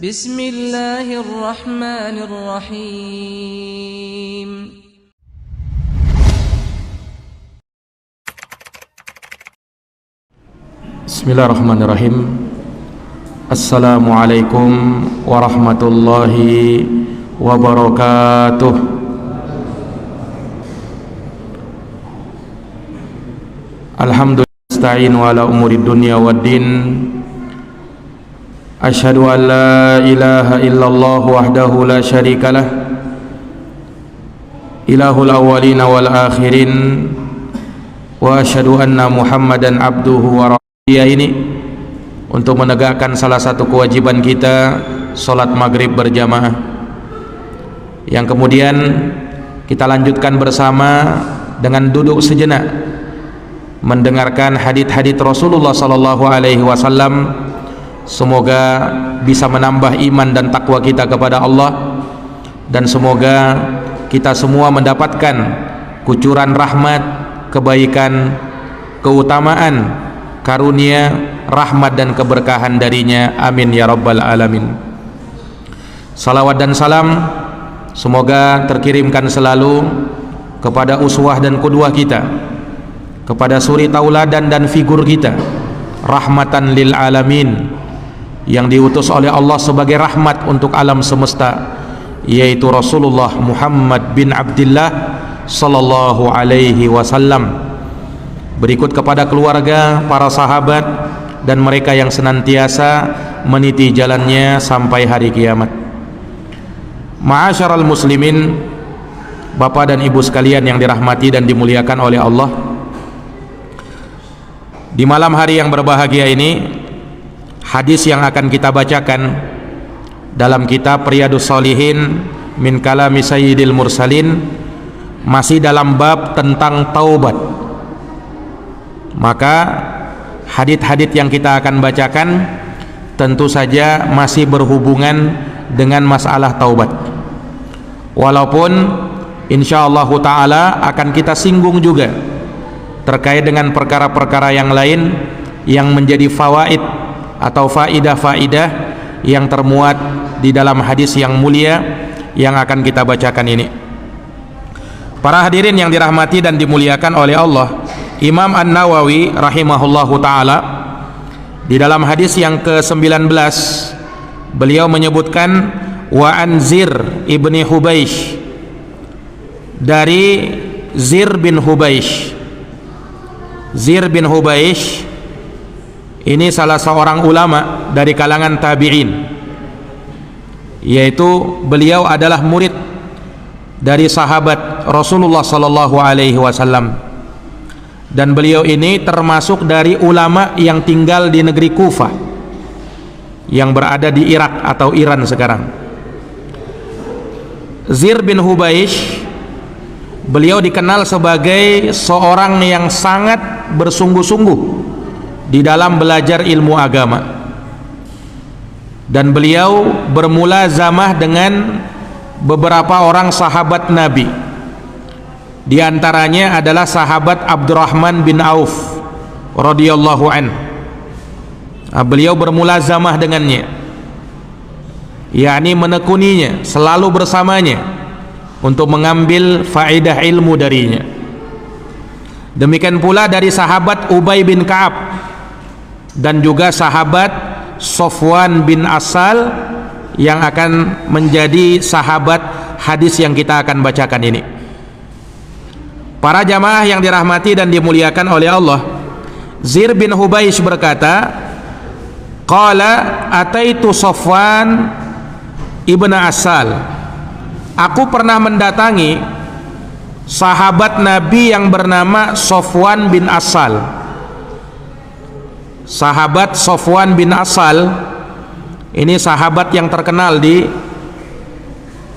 Bismillahirrahmanirrahim. Bismillahirrahmanirrahim. Assalamualaikum warahmatullahi wabarakatuh. Alhamdulillah nasta'in wa ala umuri dunya waddin. Asyhadu an la ilaha illallah wahdahu la syarikalah, ilahul awwalina wal akhirin, wa asyhadu anna Muhammadan abduhu wa rasuluh. Ini untuk menegakkan salah satu kewajiban kita, salat maghrib berjamaah, yang kemudian kita lanjutkan bersama dengan duduk sejenak mendengarkan hadits-hadits Rasulullah sallallahu alaihi wasallam. Semoga bisa menambah iman dan takwa kita kepada Allah, dan semoga kita semua mendapatkan kucuran rahmat, kebaikan, keutamaan, karunia, rahmat dan keberkahan darinya. Amin ya rabbal alamin. Salawat dan salam semoga terkirimkan selalu kepada uswah dan qudwah kita, kepada suri tauladan dan figur kita, rahmatan lil alamin, yang diutus oleh Allah sebagai rahmat untuk alam semesta, yaitu Rasulullah Muhammad bin Abdullah sallallahu alaihi wasallam. Berikut kepada keluarga, para sahabat, dan mereka yang senantiasa meniti jalannya sampai hari kiamat. Ma'asyaral muslimin, Bapak dan Ibu sekalian yang dirahmati dan dimuliakan oleh Allah, di malam hari yang berbahagia ini, hadis yang akan kita bacakan dalam kitab Riyadhus Shalihin min kalami sayyidil mursalin masih dalam bab tentang taubat. Maka hadits-hadits yang kita akan bacakan tentu saja masih berhubungan dengan masalah taubat, walaupun insyaallah ta'ala akan kita singgung juga terkait dengan perkara-perkara yang lain yang menjadi fawaid atau faidah-faidah yang termuat di dalam hadis yang mulia yang akan kita bacakan ini. Para hadirin yang dirahmati dan dimuliakan oleh Allah, Imam An-Nawawi rahimahullahu ta'ala di dalam hadis yang ke-19 beliau menyebutkan wa anzir ibni Hubaish, dari Zir bin Hubaish. Zir bin Hubaish ini salah seorang ulama dari kalangan tabi'in, yaitu beliau adalah murid dari sahabat Rasulullah sallallahu alaihi wasallam, dan beliau ini termasuk dari ulama yang tinggal di negeri Kufah yang berada di Irak atau Iran sekarang. Zir bin Hubaish, beliau dikenal sebagai seorang yang sangat bersungguh-sungguh di dalam belajar ilmu agama, dan beliau bermulazamah dengan beberapa orang sahabat Nabi. Di antaranya adalah sahabat Abdurrahman bin Auf radhiyallahu an. Beliau bermulazamah dengannya, yakni menekuninya, selalu bersamanya untuk mengambil faedah ilmu darinya. Demikian pula dari sahabat Ubay bin Ka'ab dan juga sahabat Sofwan bin Asal yang akan menjadi sahabat hadis yang kita akan bacakan ini. Para jamaah yang dirahmati dan dimuliakan oleh Allah, Zir bin Hubaish berkata, qala ataitu Sofwan ibn Asal, aku pernah mendatangi sahabat Nabi yang bernama Sofwan bin Asal. Sahabat Sofwan bin Asal ini sahabat yang terkenal di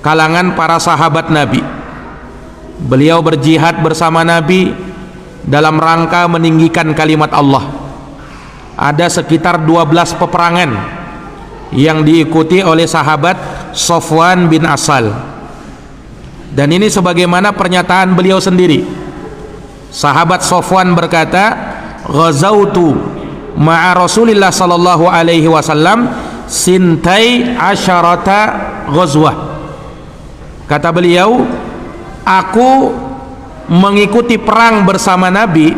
kalangan para sahabat Nabi. Beliau berjihad bersama Nabi dalam rangka meninggikan kalimat Allah. Ada sekitar 12 peperangan yang diikuti oleh sahabat Sofwan bin Asal, dan ini sebagaimana pernyataan beliau sendiri. Sahabat Sofwan berkata, ghazautu ma'a Rasulillah sallallahu alaihi wasallam sintai asyarata ghazwah. Kata beliau, aku mengikuti perang bersama Nabi,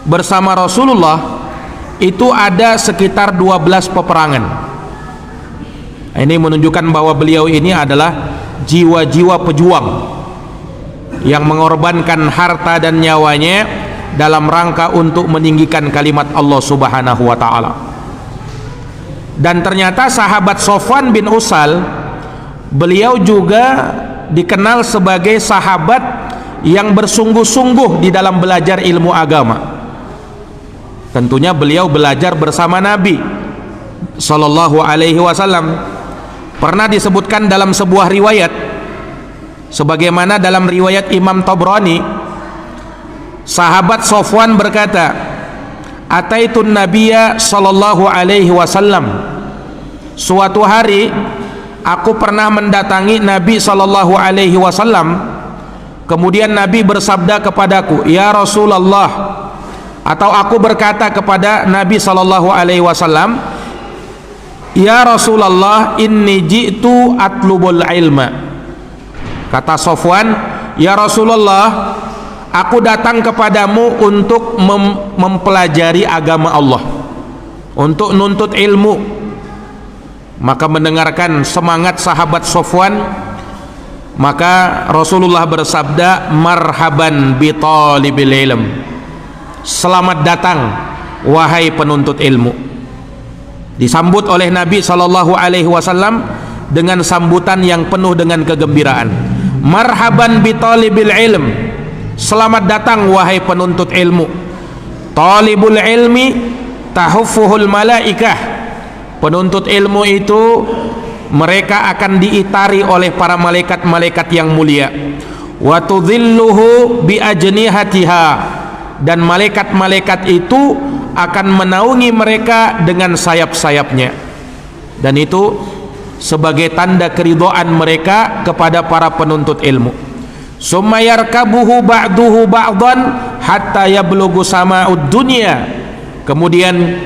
bersama Rasulullah itu ada sekitar 12 peperangan. Ini menunjukkan bahwa beliau ini adalah jiwa-jiwa pejuang yang mengorbankan harta dan nyawanya dalam rangka untuk meninggikan kalimat Allah Subhanahu wa taala. Dan ternyata sahabat Sofwan bin Usal, beliau juga dikenal sebagai sahabat yang bersungguh-sungguh di dalam belajar ilmu agama. Tentunya beliau belajar bersama Nabi sallallahu alaihi wasallam. Pernah disebutkan dalam sebuah riwayat, sebagaimana dalam riwayat Imam Tabrani, sahabat Sofwan berkata, "Ataitun Nabiyya sallallahu alaihi wasallam." Suatu hari aku pernah mendatangi Nabi sallallahu alaihi wasallam. Kemudian Nabi bersabda kepadaku, "Ya Rasulullah," atau aku berkata kepada Nabi sallallahu alaihi wasallam, "Ya Rasulullah, inni ji'tu atlubul ilma." Kata Sofwan, "Ya Rasulullah, aku datang kepadamu untuk mempelajari agama Allah, untuk nuntut ilmu." Maka mendengarkan semangat sahabat Sofwan, maka Rasulullah bersabda, "Marhaban bi talibil ilm." Selamat datang wahai penuntut ilmu. Disambut oleh Nabi sallallahu alaihi wasallam dengan sambutan yang penuh dengan kegembiraan. Marhaban bi talibil ilm. Selamat datang wahai penuntut ilmu. Talibul ilmi tahuffuhul malaikah. Penuntut ilmu itu mereka akan diitari oleh para malaikat-malaikat yang mulia. Wa tudhilluhu bi ajnihatiha, dan malaikat-malaikat itu akan menaungi mereka dengan sayap-sayapnya, dan itu sebagai tanda keridhaan mereka kepada para penuntut ilmu. Summa yarkabuhu ba'duhu ba'dan hatta yablughu sama'ud dunya. Kemudian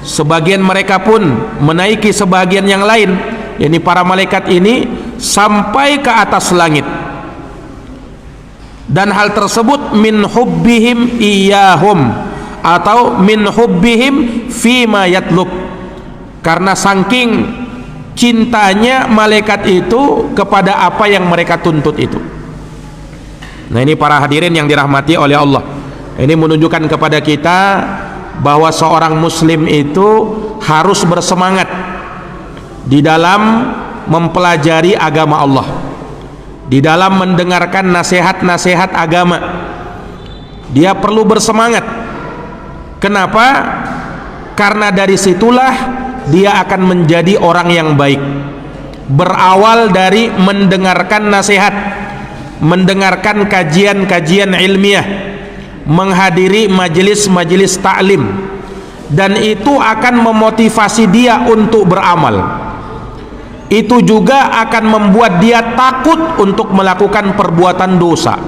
sebagian mereka pun menaiki sebagian yang lain, yakni para malaikat ini, sampai ke atas langit. Dan hal tersebut min hubbihim iyahum, atau min hubbihim fima yatlub, karena saking cintanya malaikat itu kepada apa yang mereka tuntut itu. Nah, ini para hadirin yang dirahmati oleh Allah, ini menunjukkan kepada kita bahwa seorang muslim itu harus bersemangat di dalam mempelajari agama Allah, di dalam mendengarkan nasihat-nasihat agama. Dia perlu bersemangat. Kenapa? Karena dari situlah dia akan menjadi orang yang baik. Berawal dari mendengarkan nasihat, mendengarkan kajian-kajian ilmiah, menghadiri majelis-majelis ta'lim, dan itu akan memotivasi dia untuk beramal. Itu juga akan membuat dia takut untuk melakukan perbuatan dosa.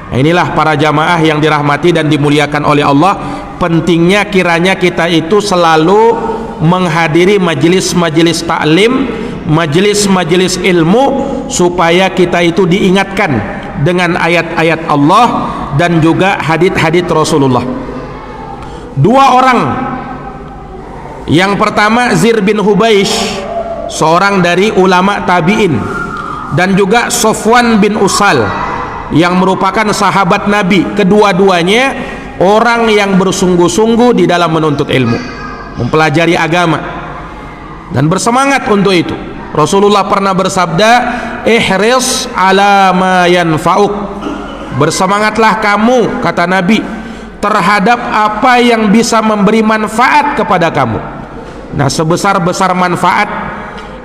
Nah, inilah para jamaah yang dirahmati dan dimuliakan oleh Allah, pentingnya kiranya kita itu selalu menghadiri majelis-majelis taklim, majelis-majelis ilmu, supaya kita itu diingatkan dengan ayat-ayat Allah dan juga hadits-hadits Rasulullah. Dua orang, yang pertama Zir bin Hubaish, seorang dari ulama tabi'in, dan juga Sofwan bin Usal yang merupakan sahabat Nabi. Kedua-duanya orang yang bersungguh-sungguh di dalam menuntut ilmu, mempelajari agama, dan bersemangat untuk itu. Rasulullah pernah bersabda, "Ihris ala ma yanfa'uk." Bersemangatlah kamu, kata Nabi, terhadap apa yang bisa memberi manfaat kepada kamu. Nah, sebesar-besar manfaat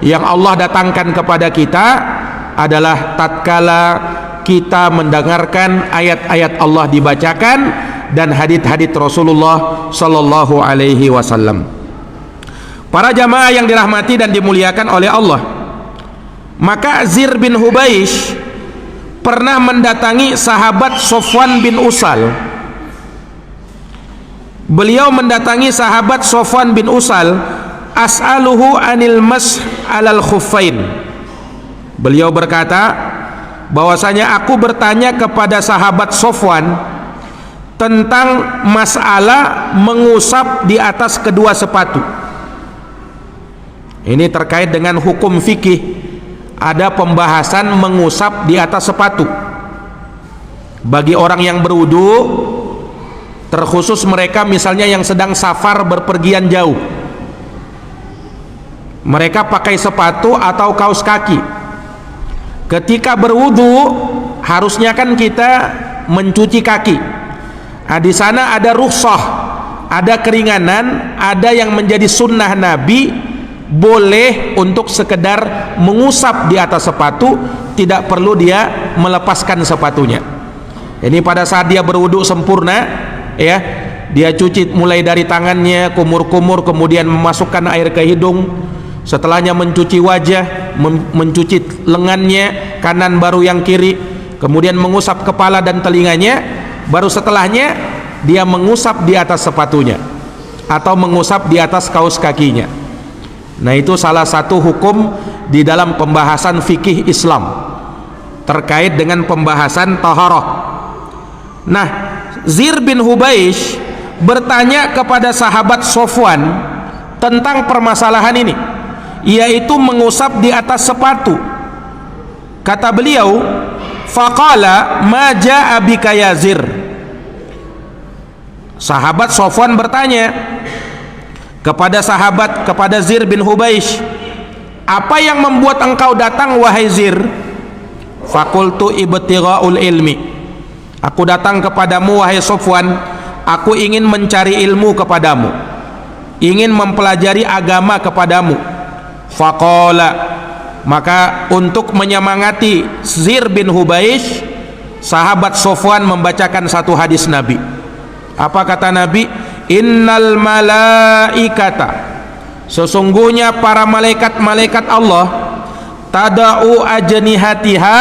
yang Allah datangkan kepada kita adalah tatkala kita mendengarkan ayat-ayat Allah dibacakan dan hadits-hadits Rasulullah sallallahu alaihi wasallam. Para jamaah yang dirahmati dan dimuliakan oleh Allah, maka Zir bin Hubaish pernah mendatangi sahabat Sofwan bin Usal. Beliau mendatangi sahabat Sofwan bin Usal as'aluhu anil mas' alal khuffain. Beliau berkata bahwasanya aku bertanya kepada sahabat Sofwan tentang masalah mengusap di atas kedua sepatu. Ini terkait dengan hukum fikih. Ada pembahasan mengusap di atas sepatu bagi orang yang berwudu, terkhusus mereka misalnya yang sedang safar berpergian jauh. Mereka pakai sepatu atau kaos kaki. Ketika berwudu harusnya kan kita mencuci kaki. Nah, di sana ada rukhsah, ada keringanan, ada yang menjadi sunnah Nabi, boleh untuk sekedar mengusap di atas sepatu, tidak perlu dia melepaskan sepatunya. Ini pada saat dia berwudu sempurna, ya, dia cuci mulai dari tangannya, kumur-kumur, kemudian memasukkan air ke hidung, setelahnya mencuci wajah, mencuci lengannya kanan baru yang kiri, kemudian mengusap kepala dan telinganya, baru setelahnya dia mengusap di atas sepatunya atau mengusap di atas kaos kakinya. Nah, itu salah satu hukum di dalam pembahasan fikih Islam terkait dengan pembahasan taharah. Nah, Zir bin Hubaish bertanya kepada sahabat Sofwan tentang permasalahan ini, yaitu mengusap di atas sepatu. Kata beliau, faqala ma jaa bika ya Zir. Sahabat Sofwan bertanya kepada Zir bin Hubaish, apa yang membuat engkau datang wahai Zir? Fakultu ibtighaul ilmi. Aku datang kepadamu wahai Sofwan, aku ingin mencari ilmu kepadamu, ingin mempelajari agama kepadamu. Faqala, maka untuk menyemangati Zir bin Hubaish, sahabat Sofwan membacakan satu hadis Nabi. Apa kata Nabi? Innal malaikata, sesungguhnya para malaikat-malaikat Allah, tada'u ajnihatiha,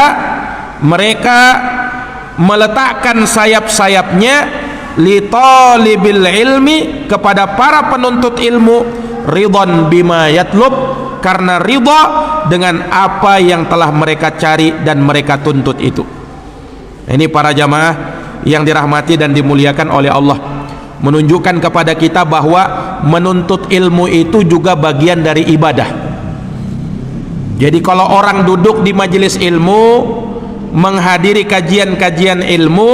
mereka meletakkan sayap-sayapnya li talibil ilmi, kepada para penuntut ilmu, ridhan bima yatlub, karena ridha dengan apa yang telah mereka cari dan mereka tuntut itu. Ini para jamaah yang dirahmati dan dimuliakan oleh Allah, menunjukkan kepada kita bahwa menuntut ilmu itu juga bagian dari ibadah. Jadi kalau orang duduk di majelis ilmu, menghadiri kajian-kajian ilmu,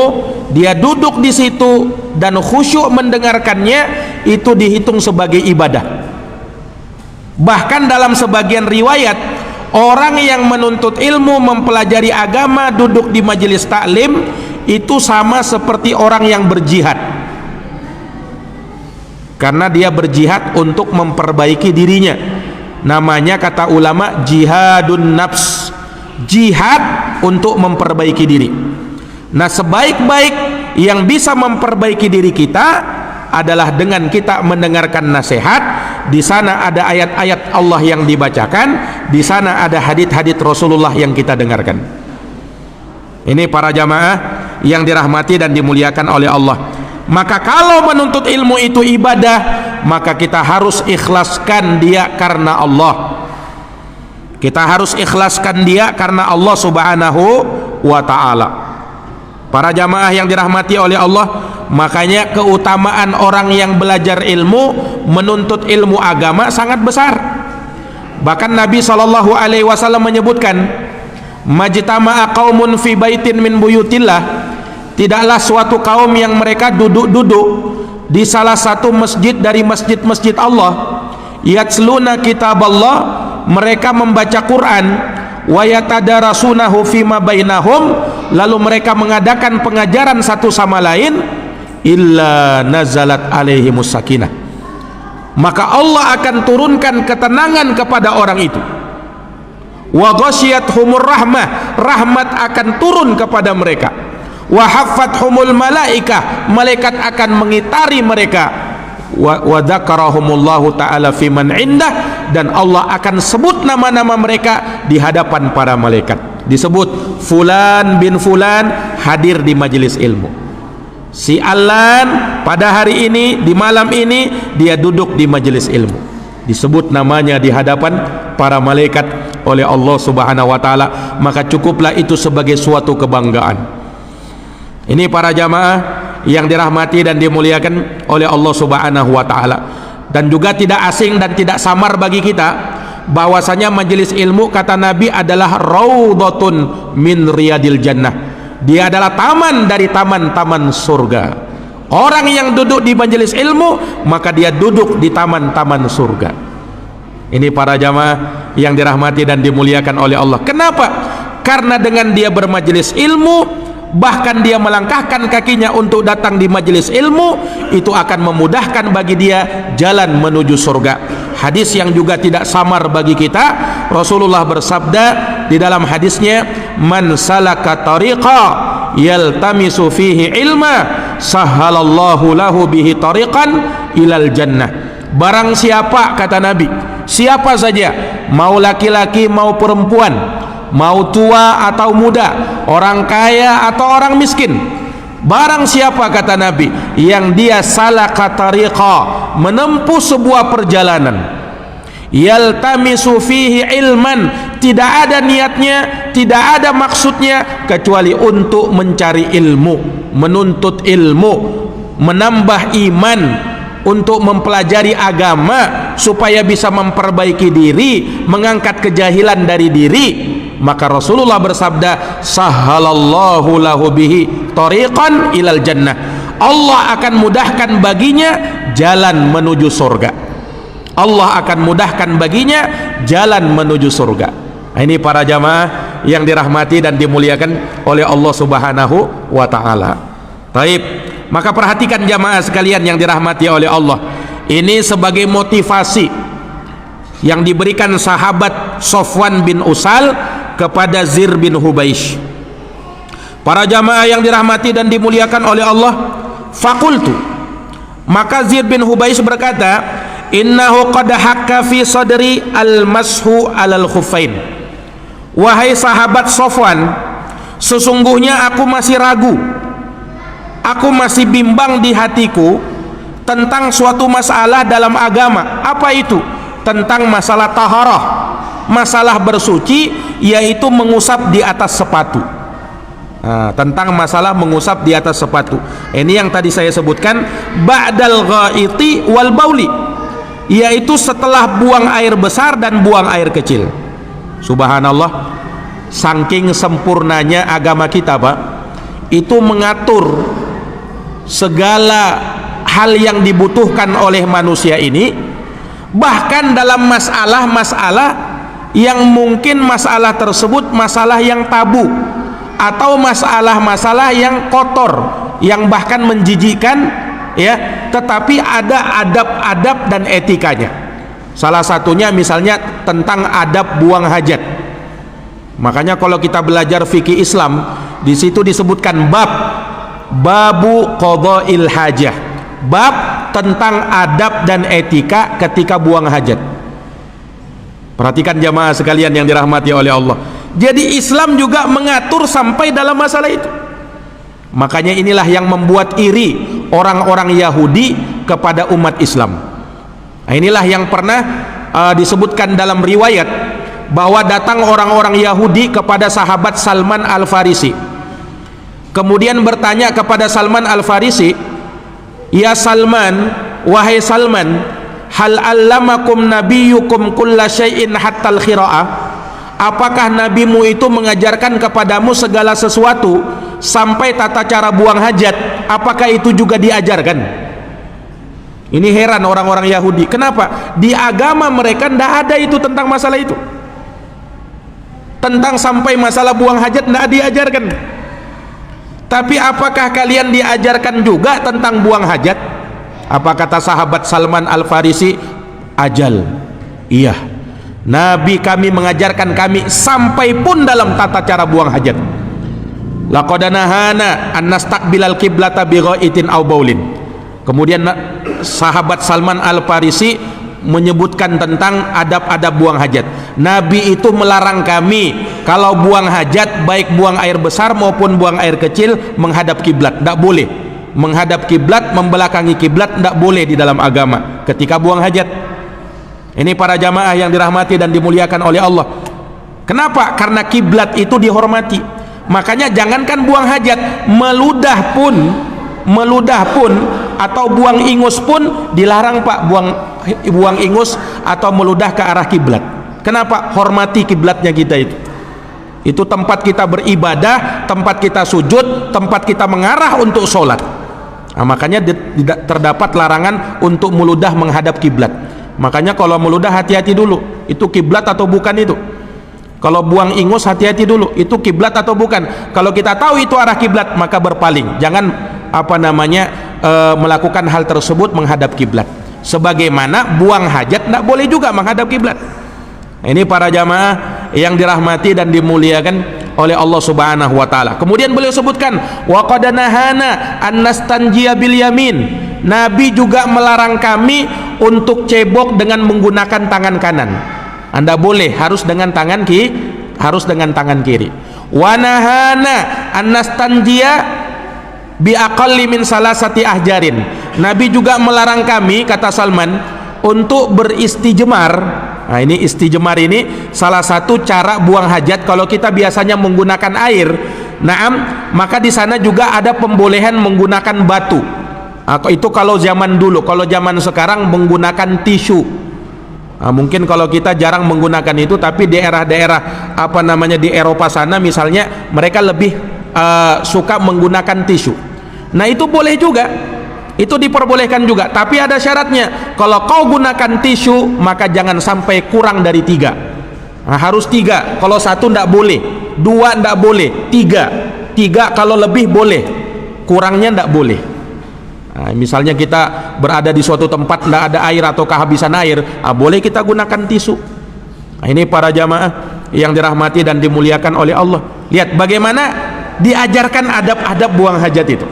dia duduk di situ dan khusyuk mendengarkannya, itu dihitung sebagai ibadah. Bahkan dalam sebagian riwayat, orang yang menuntut ilmu, mempelajari agama, duduk di majelis taklim, itu sama seperti orang yang berjihad, karena dia berjihad untuk memperbaiki dirinya. Namanya kata ulama jihadun nafs, jihad untuk memperbaiki diri. Nah, sebaik-baik yang bisa memperbaiki diri kita adalah dengan kita mendengarkan nasihat. Di sana ada ayat-ayat Allah yang dibacakan, di sana ada hadits-hadits Rasulullah yang kita dengarkan. Ini para jamaah yang dirahmati dan dimuliakan oleh Allah. Maka kalau menuntut ilmu itu ibadah, maka kita harus ikhlaskan dia karena Allah. Kita harus ikhlaskan dia karena Allah Subhanahu wa ta'ala. Para jamaah yang dirahmati oleh Allah, makanya keutamaan orang yang belajar ilmu, menuntut ilmu agama sangat besar. Bahkan Nabi SAW menyebutkan, majtama'a qaumun fi baitin min buyutillah, tidaklah suatu kaum yang mereka duduk-duduk di salah satu masjid dari masjid-masjid Allah, yatsluna kitaballah, mereka membaca Quran, wa yatadarasunahu fima bainahum, lalu mereka mengadakan pengajaran satu sama lain, illa nazalat alaihimus sakinah, maka Allah akan turunkan ketenangan kepada orang itu. Wa ghasyiyatuhumur rahmah, rahmat akan turun kepada mereka. Wa haffathumul malaikah, malaikat akan mengitari mereka. Wa dzakarahumullahu ta'ala fiman indah, dan Allah akan sebut nama-nama mereka di hadapan para malaikat. Disebut fulan bin fulan hadir di majelis ilmu, si Alan pada hari ini di malam ini dia duduk di majelis ilmu. disebut namanya di hadapan para malaikat oleh Allah Subhanahu wa taala, maka cukuplah itu sebagai suatu kebanggaan. Ini para jamaah yang dirahmati dan dimuliakan oleh Allah Subhanahu wa taala. Dan juga tidak asing dan tidak samar bagi kita bahwasanya majelis ilmu, kata Nabi, adalah raudhatun min riyadil jannah. Dia adalah taman dari taman-taman surga. Orang yang duduk di majelis ilmu, maka dia duduk di taman-taman surga. Ini para jamaah yang dirahmati dan dimuliakan oleh Allah. Kenapa? Karena dengan dia bermajelis ilmu, bahkan dia melangkahkan kakinya untuk datang di majelis ilmu, itu akan memudahkan bagi dia jalan menuju surga. Hadis yang juga tidak samar bagi kita, Rasulullah bersabda di dalam hadisnya, man salaka tariqa yaltamisu fihi ilma sahhalallahu lahu bihi tariqan ilal jannah. Barang siapa, kata Nabi, siapa saja, mau laki-laki mau perempuan, mau tua atau muda, orang kaya atau orang miskin, barang siapa, kata Nabi, yang dia salaka tariqa, menempuh sebuah perjalanan, yaltamisu fihi ilman, tidak ada niatnya, tidak ada maksudnya kecuali untuk mencari ilmu, menuntut ilmu, menambah iman, untuk mempelajari agama supaya bisa memperbaiki diri, mengangkat kejahilan dari diri, maka Rasulullah bersabda, sahhalallahu lahu bihi tariqan ilal jannah. Allah akan mudahkan baginya jalan menuju surga. Allah akan mudahkan baginya jalan menuju surga. Nah, ini para jamaah yang dirahmati dan dimuliakan oleh Allah Subhanahu wa taala. Baik, maka perhatikan jamaah sekalian yang dirahmati oleh Allah. Ini sebagai motivasi yang diberikan sahabat Sofwan bin Usal kepada Zir bin Hubaish. Para jamaah yang dirahmati dan dimuliakan oleh Allah, fakultu, maka Zir bin Hubaish berkata, innahu qad hakka fi sadri al-mashu alal khuffain. Wahai sahabat Sofwan, sesungguhnya aku masih ragu, aku masih bimbang di hatiku tentang suatu masalah dalam agama. Apa itu? Tentang masalah taharah, masalah bersuci, yaitu mengusap di atas sepatu. Nah, tentang masalah mengusap di atas sepatu. Ini yang tadi saya sebutkan, ba'dal ghaiti wal bauli, yaitu setelah buang air besar dan buang air kecil. Subhanallah, saking sempurnanya agama kita, Pak, itu mengatur segala hal yang dibutuhkan oleh manusia ini, bahkan dalam masalah-masalah yang mungkin masalah tersebut masalah yang tabu atau masalah-masalah yang kotor, yang bahkan menjijikkan, ya, tetapi ada adab-adab dan etikanya. Salah satunya misalnya tentang adab buang hajat. Makanya kalau kita belajar fikih Islam, di situ disebutkan babu qadha'il hajah, bab tentang adab dan etika ketika buang hajat. Perhatikan jamaah sekalian yang dirahmati oleh Allah. Jadi Islam juga mengatur sampai dalam masalah itu. Makanya inilah yang membuat iri orang-orang Yahudi kepada umat Islam. Nah, inilah yang pernah disebutkan dalam riwayat bahwa datang orang-orang Yahudi kepada sahabat Salman Al-Farisi, kemudian bertanya kepada Salman Al-Farisi, ya Salman, wahai Salman, hal allamakum nabiyyukum kulla syai'in hatta al-khira'ah, apakah nabimu itu mengajarkan kepadamu segala sesuatu sampai tata cara buang hajat? Apakah itu juga diajarkan? Ini heran orang-orang Yahudi, kenapa? Di agama mereka tidak ada itu tentang masalah itu, tentang sampai masalah buang hajat tidak diajarkan. Tapi apakah kalian diajarkan juga tentang buang hajat? Apa kata sahabat Salman Al-Farisi? Ajal, iya, Nabi kami mengajarkan kami sampai pun dalam tata cara buang hajat. Laqad nahana an nastaqbilal qiblata bi ghaitin aw baulin. Kemudian sahabat Salman Al-Farisi menyebutkan tentang adab-adab buang hajat. Nabi itu melarang kami kalau buang hajat, baik buang air besar maupun buang air kecil, menghadap kiblat. Tidak boleh menghadap kiblat, membelakangi kiblat, tidak boleh di dalam agama ketika buang hajat. Ini para jamaah yang dirahmati dan dimuliakan oleh Allah. Kenapa? Karena kiblat itu dihormati. Makanya jangankan buang hajat, meludah pun atau buang ingus pun dilarang, Pak. Buang ingus atau meludah ke arah kiblat. Kenapa? Hormati kiblatnya kita itu. Itu tempat kita beribadah, tempat kita sujud, tempat kita mengarah untuk sholat. Nah, makanya terdapat larangan untuk meludah menghadap kiblat. Makanya kalau meludah hati-hati dulu, itu kiblat atau bukan itu. Kalau buang ingus hati-hati dulu, itu kiblat atau bukan. Kalau kita tahu itu arah kiblat, maka berpaling. Jangan melakukan hal tersebut menghadap kiblat. Sebagaimana buang hajat tidak boleh juga menghadap kiblat. Ini para jamaah yang dirahmati dan dimuliakan oleh Allah Subhanahu wa taala. Kemudian beliau sebutkan wa qad nahana an nastanjiya bil yamin. Nabi juga melarang kami untuk cebok dengan menggunakan tangan kanan. Anda boleh, harus dengan tangan kiri. Wa nahana an nastanjiya bi aqalli min salasati ahjarin. Nabi juga melarang kami, kata Salman, untuk beristijmar. Nah, ini istijmar ini salah satu cara buang hajat. Kalau kita biasanya menggunakan air, maka di sana juga ada pembolehan menggunakan batu. Itu kalau zaman dulu. Kalau zaman sekarang menggunakan tisu. Mungkin kalau kita jarang menggunakan itu, tapi di daerah-daerah di Eropa sana misalnya, mereka lebih suka menggunakan tisu. Nah, itu boleh juga. Itu diperbolehkan juga, tapi ada syaratnya. Kalau kau gunakan tisu, maka jangan sampai kurang dari 3. Harus 3. Kalau 1 tidak boleh, 2 tidak boleh, 3 kalau lebih boleh, kurangnya tidak boleh. Misalnya kita berada di suatu tempat tidak ada air atau kehabisan air, boleh kita gunakan tisu. Ini para jamaah yang dirahmati dan dimuliakan oleh Allah. Lihat bagaimana diajarkan adab-adab buang hajat itu.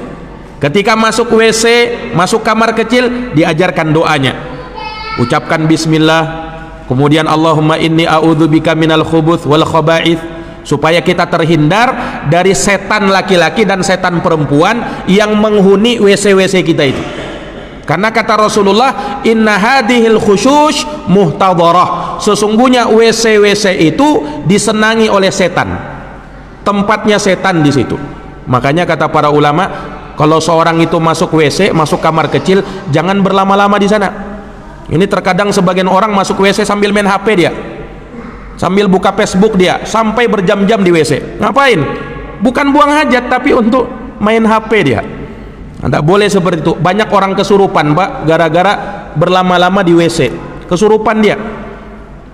Ketika masuk WC, masuk kamar kecil, diajarkan doanya. Ucapkan bismillah, kemudian Allahumma inni a'udzubika minal khubuth wal khaba'ith, supaya kita terhindar dari setan laki-laki dan setan perempuan yang menghuni WC-WC kita itu. Karena kata Rasulullah, inna hadhil khusyush muhtadharah, sesungguhnya WC-WC itu disenangi oleh setan, tempatnya setan di situ. Makanya kata para ulama, kalau seorang itu masuk WC, masuk kamar kecil, jangan berlama-lama di sana. Ini terkadang sebagian orang masuk WC sambil main HP dia, sambil buka Facebook dia, sampai berjam-jam di WC. Ngapain? Bukan buang hajat, tapi untuk main HP dia. Tidak boleh seperti itu. Banyak orang kesurupan, Pak, gara-gara berlama-lama di WC. Kesurupan dia.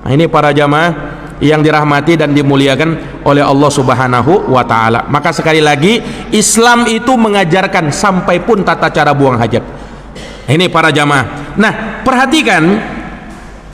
Nah, ini para jamaah yang dirahmati dan dimuliakan oleh Allah Subhanahu wa taala. Maka sekali lagi, Islam itu mengajarkan sampai pun tata cara buang hajat. Ini para jamaah. Nah, perhatikan,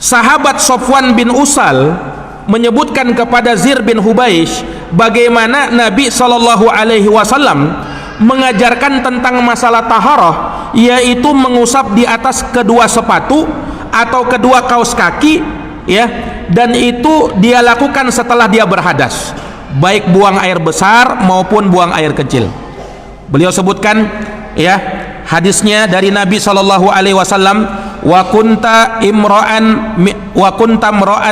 sahabat Sofwan bin Usal menyebutkan kepada Zir bin Hubaish bagaimana Nabi Shallallahu Alaihi Wasallam mengajarkan tentang masalah taharah, yaitu mengusap di atas kedua sepatu atau kedua kaos kaki, ya, dan itu dia lakukan setelah dia berhadas, baik buang air besar maupun buang air kecil. Beliau sebutkan, ya, hadisnya dari Nabi Shallallahu Alaihi Wasallam, wa kunta imra'an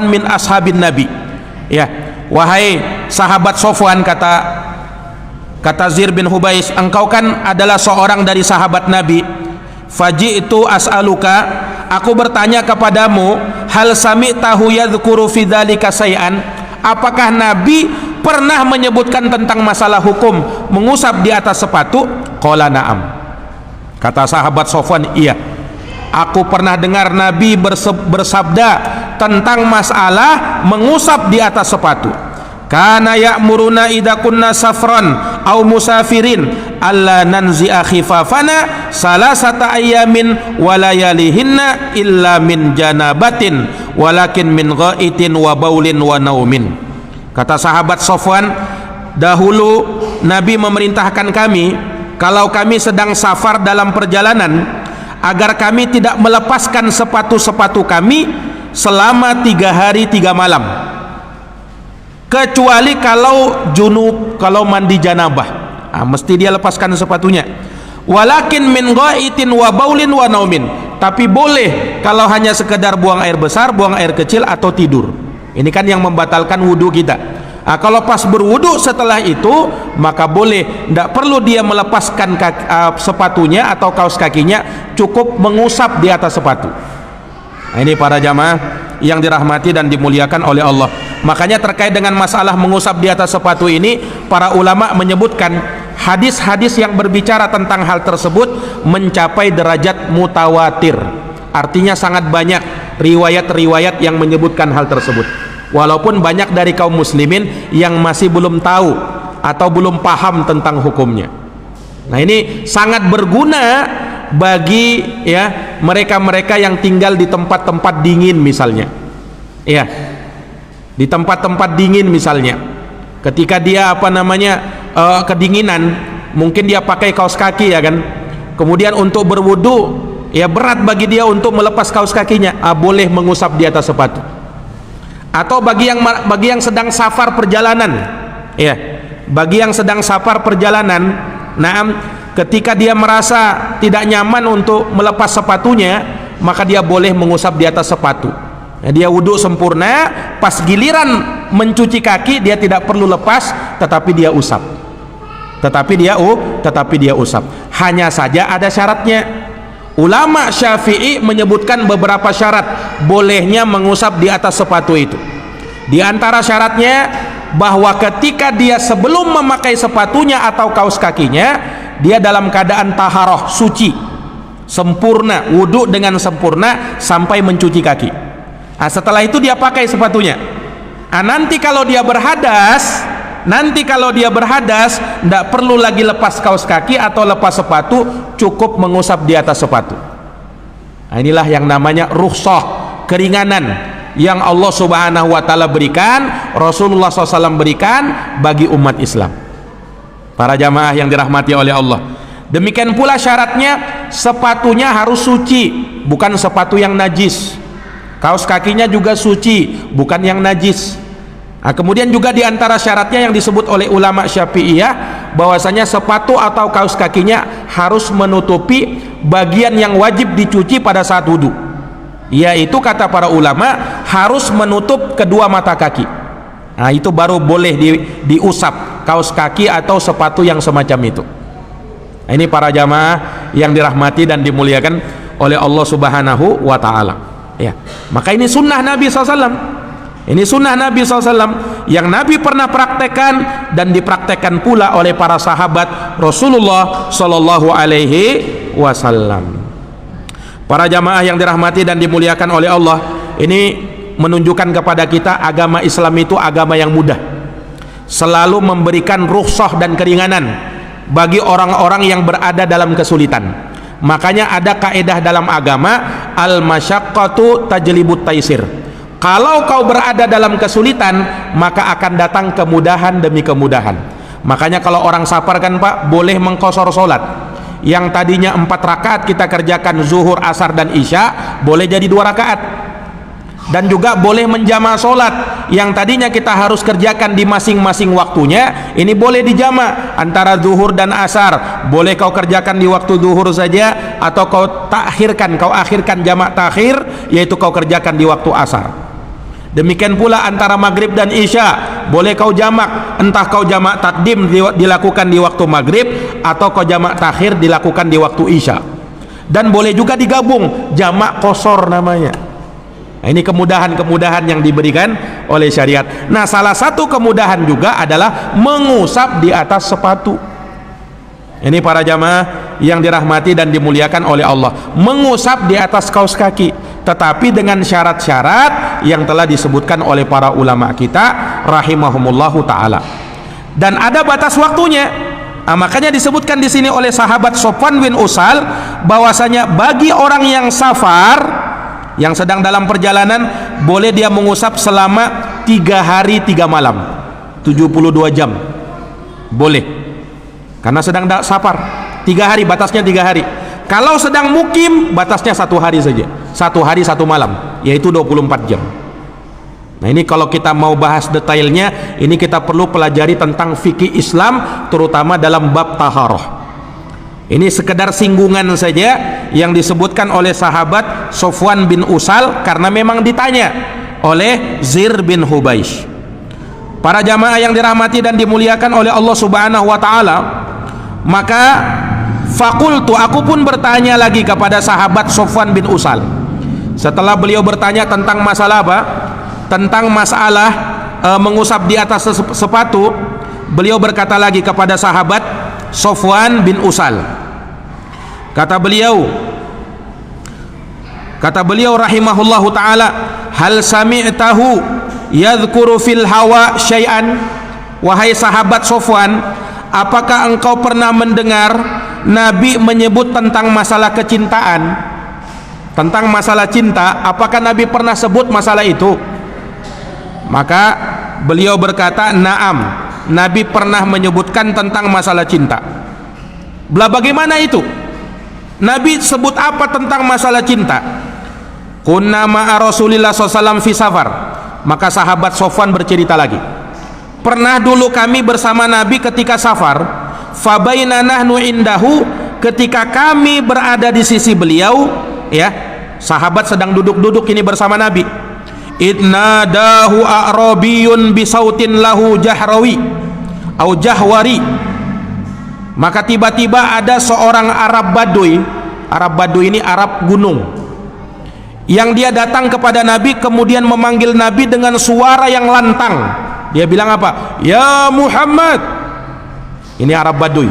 min ashabin Nabi, ya, wahai sahabat Sofwan, kata Zir bin Hubais, engkau kan adalah seorang dari sahabat Nabi. Faji'tu as'aluka, aku bertanya kepadamu, hal sami'tahu yadhkuru fi dzalika syai'an, apakah Nabi pernah menyebutkan tentang masalah hukum mengusap di atas sepatu? Qala na'am. Kata sahabat Sofwan, iya, aku pernah dengar Nabi bersabda tentang masalah mengusap di atas sepatu. Kana ya'muruna idza kunna safran aw musafirin alla nanzi'a khifafana salasata ayamin wa layalihinna illa min janabatin walakin min ghaitin wa baulin wa naumin. Kata sahabat Sofwan, dahulu Nabi memerintahkan kami, kalau kami sedang safar dalam perjalanan, agar kami tidak melepaskan sepatu-sepatu kami selama 3 hari 3 malam, kecuali kalau junub, kalau mandi janabah, mesti dia lepaskan sepatunya. Walakin min ghaitin wa baulin wa naumin, tapi boleh kalau hanya sekedar buang air besar, buang air kecil atau tidur. Ini kan yang membatalkan wudhu kita. Nah, kalau pas berwudhu setelah itu maka boleh, tidak perlu dia melepaskan sepatunya atau kaos kakinya, cukup mengusap di atas sepatu. Nah, ini para jamaah yang dirahmati dan dimuliakan oleh Allah. Makanya terkait dengan masalah mengusap di atas sepatu ini, para ulama menyebutkan hadis-hadis yang berbicara tentang hal tersebut mencapai derajat mutawatir. Artinya sangat banyak riwayat-riwayat yang menyebutkan hal tersebut. Walaupun banyak dari kaum muslimin yang masih belum tahu atau belum paham tentang hukumnya. Nah, ini sangat berguna bagi ya mereka-mereka yang tinggal di tempat-tempat dingin misalnya. Ya. Di tempat-tempat dingin misalnya. Ketika dia kedinginan, mungkin dia pakai kaos kaki ya kan. Kemudian untuk berwudu ya berat bagi dia untuk melepas kaos kakinya, boleh mengusap di atas sepatu. Atau bagi yang sedang safar perjalanan, ya, bagi yang sedang safar perjalanan, ketika dia merasa tidak nyaman untuk melepas sepatunya, maka dia boleh mengusap di atas sepatu. Nah, dia wudhu sempurna, pas giliran mencuci kaki dia tidak perlu lepas, tetapi dia usap. Tetapi dia usap. Hanya saja ada syaratnya. Ulama Syafi'i menyebutkan beberapa syarat bolehnya mengusap di atas sepatu itu. Di antara syaratnya bahwa ketika dia sebelum memakai sepatunya atau kaos kakinya, dia dalam keadaan taharah, suci, sempurna, wudhu dengan sempurna sampai mencuci kaki. Nah, setelah itu dia pakai sepatunya. Nanti kalau dia berhadas, tidak perlu lagi lepas kaos kaki atau lepas sepatu, cukup mengusap di atas sepatu. Nah, inilah yang namanya rukhsah, keringanan yang Allah Subhanahu wa Ta'ala berikan, Rasulullah SAW berikan bagi umat Islam. Para jamaah yang dirahmati oleh Allah, demikian pula syaratnya sepatunya harus suci, bukan sepatu yang najis. Kaos kakinya juga suci, bukan yang najis. Nah, kemudian juga diantara syaratnya yang disebut oleh ulama Syafi'iyah, bahwasanya sepatu atau kaos kakinya harus menutupi bagian yang wajib dicuci pada saat wudhu, yaitu kata para ulama harus menutup kedua mata kaki. Nah, itu baru boleh diusap kaos kaki atau sepatu yang semacam itu. Nah, ini para jamaah yang dirahmati dan dimuliakan oleh Allah Subhanahu wa Ta'ala. Ya, maka ini sunnah Nabi SAW. Ini sunnah Nabi SAW yang Nabi pernah praktekkan dan dipraktekkan pula oleh para sahabat Rasulullah Sallallahu Alaihi Wasallam. Para jamaah yang dirahmati dan dimuliakan oleh Allah, ini menunjukkan kepada kita agama Islam itu agama yang mudah, selalu memberikan rukhsah dan keringanan bagi orang-orang yang berada dalam kesulitan. Makanya ada kaedah dalam agama, al-masyaqqatu tajlibut taisir. Kalau kau berada dalam kesulitan, maka akan datang kemudahan demi kemudahan. Makanya kalau orang safar kan Pak, boleh mengqashar sholat. Yang tadinya 4 rakaat kita kerjakan zuhur, asar dan isya, boleh jadi 2 rakaat. Dan juga boleh menjama sholat. Yang tadinya kita harus kerjakan di masing-masing waktunya, ini boleh dijama antara zuhur dan asar. Boleh kau kerjakan di waktu zuhur saja, atau kau akhirkan jamak takhir, yaitu kau kerjakan di waktu asar. Demikian pula antara maghrib dan isya, boleh kau jamak, entah kau jamak takdim dilakukan di waktu maghrib, atau kau jamak takhir dilakukan di waktu isya. Dan boleh juga digabung, jamak qashar namanya. Nah, ini kemudahan-kemudahan yang diberikan oleh syariat. Nah, salah satu kemudahan juga adalah mengusap di atas sepatu. Ini para jamaah yang dirahmati dan dimuliakan oleh Allah, mengusap di atas kaos kaki, tetapi dengan syarat-syarat yang telah disebutkan oleh para ulama kita rahimahumullahu taala. Dan ada batas waktunya. Nah, makanya disebutkan di sini oleh sahabat Sofwan bin Usal bahwasanya bagi orang yang safar, yang sedang dalam perjalanan, boleh dia mengusap selama 3 hari 3 malam, 72 jam boleh, karena sedang safar. 3 hari, batasnya 3 hari. Kalau sedang mukim, batasnya 1 hari saja, 1 hari 1 malam, yaitu 24 jam. Nah, ini kalau kita mau bahas detailnya, ini kita perlu pelajari tentang fikih Islam, terutama dalam bab taharah. Ini sekedar singgungan saja yang disebutkan oleh sahabat Sofwan bin Usal karena memang ditanya oleh Zir bin Hubaish. Para jamaah yang dirahmati dan dimuliakan oleh Allah Subhanahu wa taala, maka fakultu, aku pun bertanya lagi kepada sahabat Sofwan bin Usal. Setelah beliau bertanya tentang masalah apa? Tentang masalah mengusap di atas sepatu, beliau berkata lagi kepada sahabat Sofwan bin Usal. Kata beliau rahimahullahu taala, hal sami'tahu yadhkuru fil hawa syai'an? Wahai sahabat Sofwan, apakah engkau pernah mendengar Nabi menyebut tentang masalah kecintaan? Tentang masalah cinta, apakah Nabi pernah sebut masalah itu? Maka beliau berkata, na'am, Nabi pernah menyebutkan tentang masalah cinta. Bagaimana itu? Nabi sebut apa tentang masalah cinta? Kunna ma'a Rasulillah SAW fi safar. Maka sahabat Sofwan bercerita lagi, pernah dulu kami bersama Nabi ketika safar. Fabaina nahnu indahu, ketika kami berada di sisi beliau, ya, sahabat sedang duduk-duduk ini bersama Nabi. Idnadahu a'rabiyun bisautin lahu jahrawi au jahwari. Maka tiba-tiba ada seorang Arab Baduy. Arab Baduy ini Arab gunung, yang dia datang kepada Nabi kemudian memanggil Nabi dengan suara yang lantang. Dia bilang apa? Ya Muhammad. Ini Arab Baduy.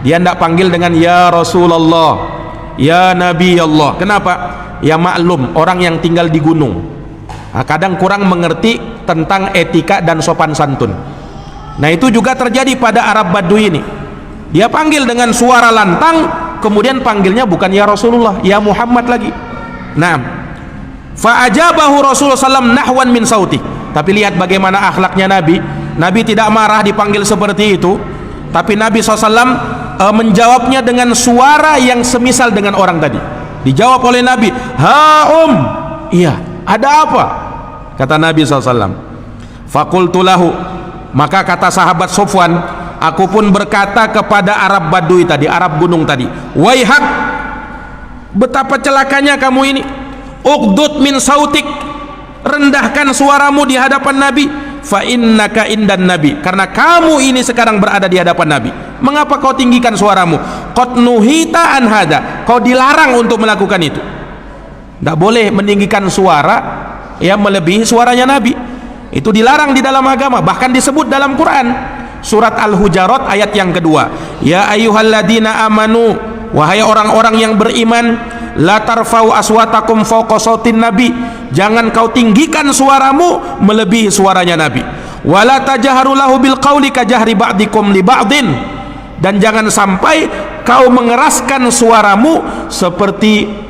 Dia tidak panggil dengan ya Rasulullah, ya Nabi Allah. Kenapa? Ya maklum, orang yang tinggal di gunung kadang kurang mengerti tentang etika dan sopan santun. Nah, itu juga terjadi pada Arab Baduy ini. Dia panggil dengan suara lantang, kemudian panggilnya bukan ya Rasulullah, ya Muhammad lagi. Nah, fa'ajabahu Rasulullah SAW nahwan min sauti. Tapi lihat bagaimana akhlaknya Nabi. Nabi tidak marah dipanggil seperti itu, tapi Nabi SAW menjawabnya dengan suara yang semisal dengan orang tadi. Dijawab oleh Nabi, iya, ada apa? Kata Nabi SAW. Fakultu lahu, maka kata sahabat Sofwan, aku pun berkata kepada Arab Baduy tadi, Arab gunung tadi, waihak, betapa celakanya kamu ini. Uqdud min sautik, rendahkan suaramu di hadapan Nabi. Fa innaka indan Nabi, karena kamu ini sekarang berada di hadapan Nabi. Mengapa kau tinggikan suaramu? Qad nuhita an hada, kau dilarang untuk melakukan itu. Tidak boleh meninggikan suara yang melebihi suaranya Nabi. Itu dilarang di dalam agama, bahkan disebut dalam Quran, surat Al-Hujarat ayat yang kedua. Ya ayyuhalladzina amanu, wahai orang-orang yang beriman, la tarfau aswatakum fawqa sautin nabi, jangan kau tinggikan suaramu melebihi suaranya Nabi. Wala tajharu lahu bil qauli kajahri ba'dikum li ba'din, dan jangan sampai kau mengeraskan suaramu seperti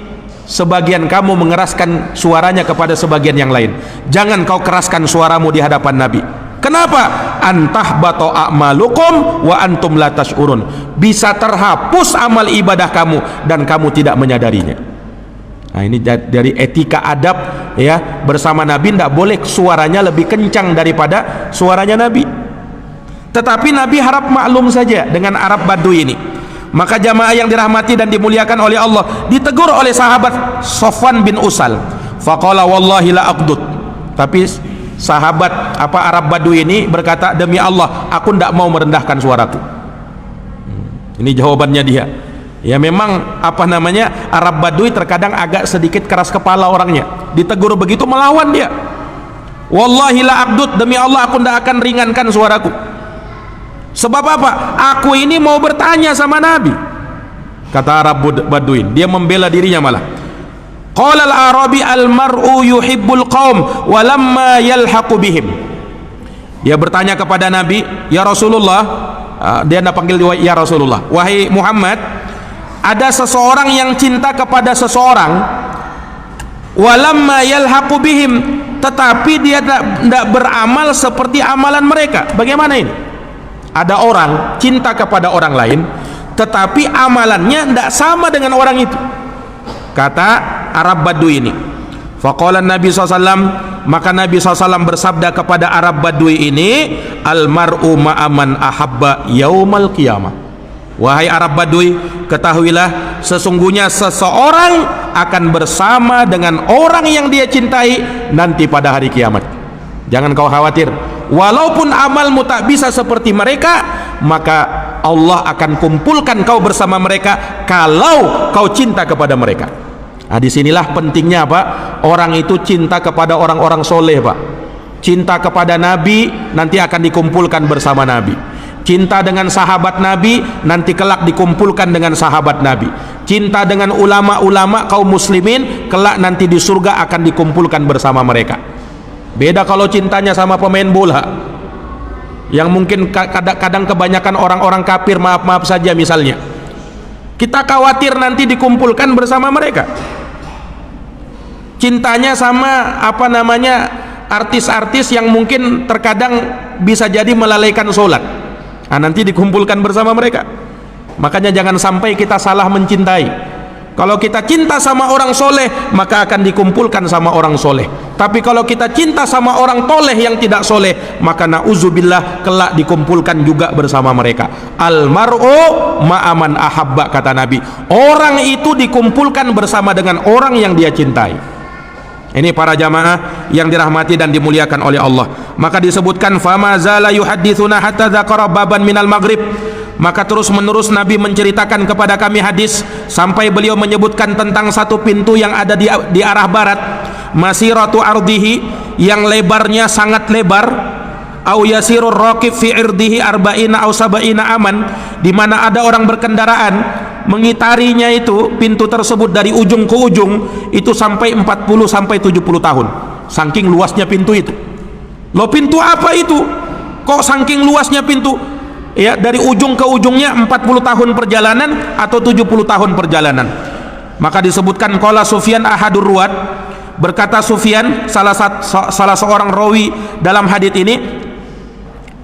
sebagian kamu mengeraskan suaranya kepada sebagian yang lain. Jangan kau keraskan suaramu di hadapan Nabi. Kenapa? Antah bato a'malukum wa antum la tash'urun, bisa terhapus amal ibadah kamu dan kamu tidak menyadarinya. Nah, ini dari etika adab ya bersama Nabi, tidak boleh suaranya lebih kencang daripada suaranya Nabi. Tetapi Nabi harap maklum saja dengan Arab Baduy ini. Maka jamaah yang dirahmati dan dimuliakan oleh Allah, ditegur oleh sahabat Sofwan bin Usal. Faqala wallahi la aqdud. Tapi sahabat Arab Baduy ini berkata, demi Allah aku tidak mau merendahkan suaraku. Ini jawabannya dia. Ya memang Arab Baduy terkadang agak sedikit keras kepala orangnya. Ditegur begitu melawan dia. Wallahi la aqdud, demi Allah aku tidak akan ringankan suaraku. Sebab apa? Aku ini mau bertanya sama Nabi. Kata Arab Baduy, dia membela dirinya malah. Qala al-Arabi al-mar'u yuhibbul qaum walamma yalhaqu bihim. Dia bertanya kepada Nabi, ya Rasulullah, dia nak panggil ya Rasulullah, wahai Muhammad, ada seseorang yang cinta kepada seseorang, walamma yalhaqu bihim, tetapi dia tidak beramal seperti amalan mereka. Bagaimana ini? Ada orang cinta kepada orang lain, tetapi amalannya tidak sama dengan orang itu. Kata Arab Baduy ini. Faqala Nabi SAW, maka Nabi SAW bersabda kepada Arab Baduy ini, almar'u ma'aman ahabba yaumal qiyamah. Wahai Arab Badui, ketahuilah sesungguhnya seseorang akan bersama dengan orang yang dia cintai nanti pada hari kiamat. Jangan kau khawatir, walaupun amalmu tak bisa seperti mereka, maka Allah akan kumpulkan kau bersama mereka kalau kau cinta kepada mereka. Nah, disinilah pentingnya apa? Orang itu cinta kepada orang-orang soleh, Pak. Cinta kepada Nabi nanti akan dikumpulkan bersama Nabi. Cinta dengan sahabat Nabi nanti kelak dikumpulkan dengan sahabat Nabi. Cinta dengan ulama-ulama kaum muslimin kelak nanti di surga akan dikumpulkan bersama mereka. Beda kalau cintanya sama pemain bola, yang mungkin kadang kebanyakan orang-orang kafir, maaf saja misalnya, kita khawatir nanti dikumpulkan bersama mereka. Cintanya sama artis-artis yang mungkin terkadang bisa jadi melalaikan sholat, nah, nanti dikumpulkan bersama mereka. Makanya jangan sampai kita salah mencintai. Kalau kita cinta sama orang soleh, maka akan dikumpulkan sama orang soleh. Tapi kalau kita cinta sama orang toleh yang tidak soleh, maka na'udzubillah kelak dikumpulkan juga bersama mereka. Almar'u ma'aman ahabba, kata Nabi. Orang itu dikumpulkan bersama dengan orang yang dia cintai. Ini para jamaah yang dirahmati dan dimuliakan oleh Allah. Maka disebutkan fama zala yuhadditsuna hatta dzakara baban minal maghrib. Maka terus menerus Nabi menceritakan kepada kami hadis sampai beliau menyebutkan tentang satu pintu yang ada di arah barat, masiratu ardihi, yang lebarnya sangat lebar, au yasirur raqib fi irdihi arba'ina au sab'ina aman, di mana ada orang berkendaraan mengitarinya itu pintu tersebut dari ujung ke ujung itu sampai 40 sampai 70 tahun. Saking luasnya pintu itu. Loh, pintu apa itu? Kok saking luasnya pintu? Ya, dari ujung ke ujungnya 40 tahun perjalanan atau 70 tahun perjalanan. Maka disebutkan qala Sufyan ahadur ruwat, berkata Sufyan, salah seorang rawi dalam hadits ini,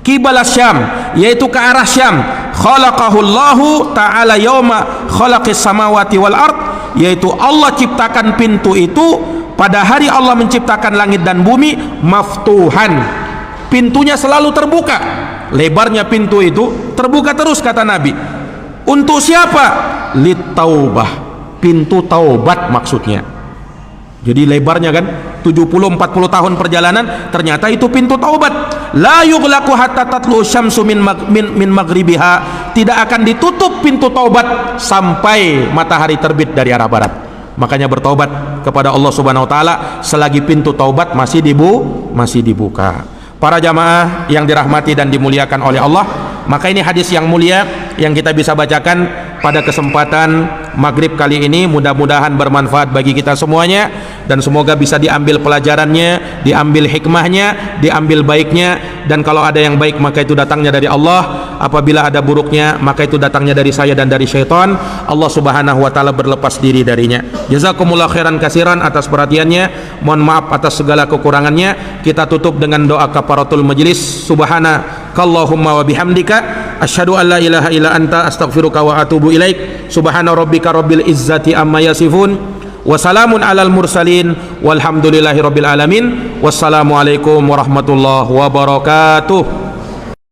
qibala Syam, yaitu ke arah Syam, khalaqahullahu ta'ala yauma khalaqis samawati wal ard, yaitu Allah ciptakan pintu itu pada hari Allah menciptakan langit dan bumi, maftuhan, pintunya selalu terbuka. Lebarnya pintu itu terbuka terus, kata Nabi. Untuk siapa? Litaubah, pintu taubat maksudnya. Jadi lebarnya kan 70-40 tahun perjalanan, ternyata itu pintu taubat. La yughlaqu hatta tatlu syamsu min maghribiha, tidak akan ditutup pintu taubat sampai matahari terbit dari arah barat. Makanya bertaubat kepada Allah Subhanahu wa taala selagi pintu taubat masih dibuka. Para jamaah yang dirahmati dan dimuliakan oleh Allah, maka ini hadis yang mulia yang kita bisa bacakan pada kesempatan maghrib kali ini. Mudah-mudahan bermanfaat bagi kita semuanya, dan semoga bisa diambil pelajarannya, diambil hikmahnya, diambil baiknya. Dan kalau ada yang baik maka itu datangnya dari Allah, apabila ada buruknya maka itu datangnya dari saya dan dari syaitan. Allah Subhanahu wa taala berlepas diri darinya. Jazakumullah khairan katsiran atas perhatiannya. Mohon maaf atas segala kekurangannya. Kita tutup dengan doa kafaratul majlis. Subhanakallahumma wa bihamdika asyhadu an la ilaha illa anta astaghfiruka wa atubu ilaik. Subhana rabbika rabbil izzati amma yasifun wa salamun alal mursalin walhamdulillahi rabbil alamin. Wassalamualaikum warahmatullahi wabarakatuh.